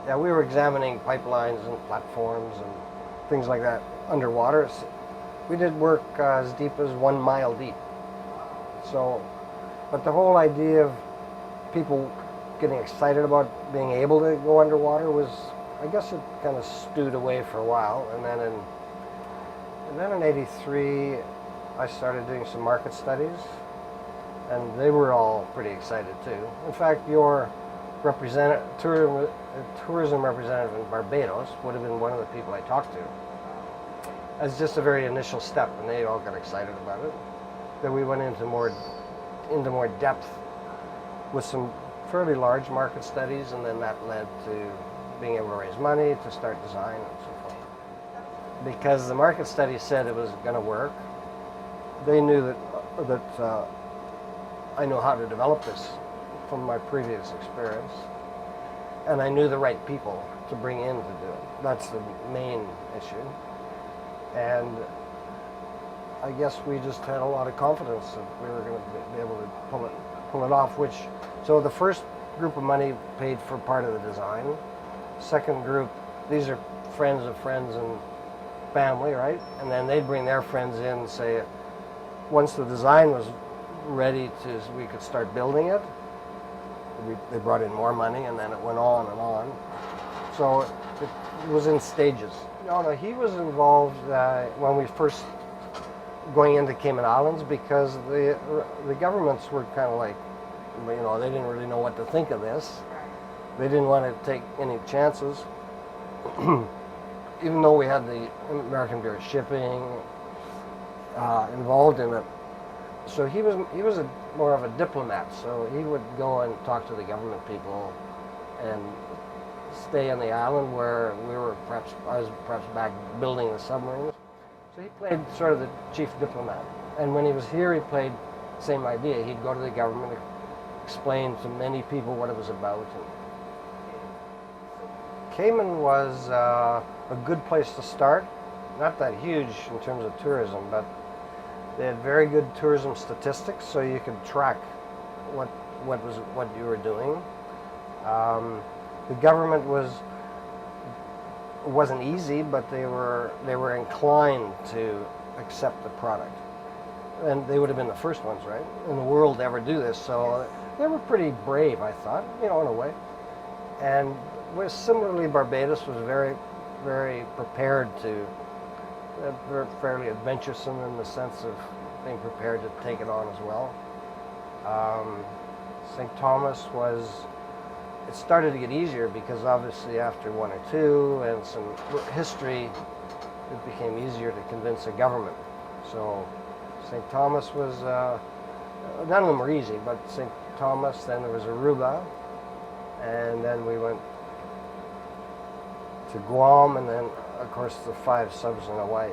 Yeah, we were examining pipelines and platforms and things like that underwater. We did work as deep as 1 mile deep. So, but the whole idea of people getting excited about being able to go underwater was, I guess it kind of stewed away for a while. And then in '83, I started doing some market studies, and they were all pretty excited too. In fact, your tourism representative in Barbados would have been one of the people I talked to as just a very initial step, and they all got excited about it. Then we went into more depth with some fairly large market studies, and then that led to being able to raise money to start design and so forth. Because the market study said it was going to work, they knew that I know how to develop this from my previous experience, and I knew the right people to bring in to do it. That's the main issue. And I guess we just had a lot of confidence that we were going to be able to pull it off. So the first group of money paid for part of the design. Second group, these are friends of friends and family, right? And then they'd bring their friends in and say, once the design was ready we could start building it, they brought in more money, and then it went on and on. So it was in stages. No, he was involved when we first going into Cayman Islands, because the governments were kind of like, they didn't really know what to think of this. They didn't want to take any chances, even though we had the American Bureau of Shipping involved in it. So he was more of a diplomat. So he would go and talk to the government people and stay on the island where I was perhaps back building the submarines. So he played sort of the chief diplomat. And when he was here, he played the same idea. He'd go to the government, explain to many people what it was about. Cayman was a good place to start. Not that huge in terms of tourism, but they had very good tourism statistics, so you could track what you were doing. The government wasn't easy, but they were inclined to accept the product, and they would have been the first ones, right, in the world to ever do this. So they were pretty brave, I thought, in a way. And similarly, Barbados was very, very prepared to. They're fairly adventuresome in the sense of being prepared to take it on as well. St. Thomas it started to get easier because obviously after one or two and some history, it became easier to convince a government. So St. Thomas was, none of them were easy, but St. Thomas, then there was Aruba, and then we went to Guam, and then of course the 5 subs in Hawaii.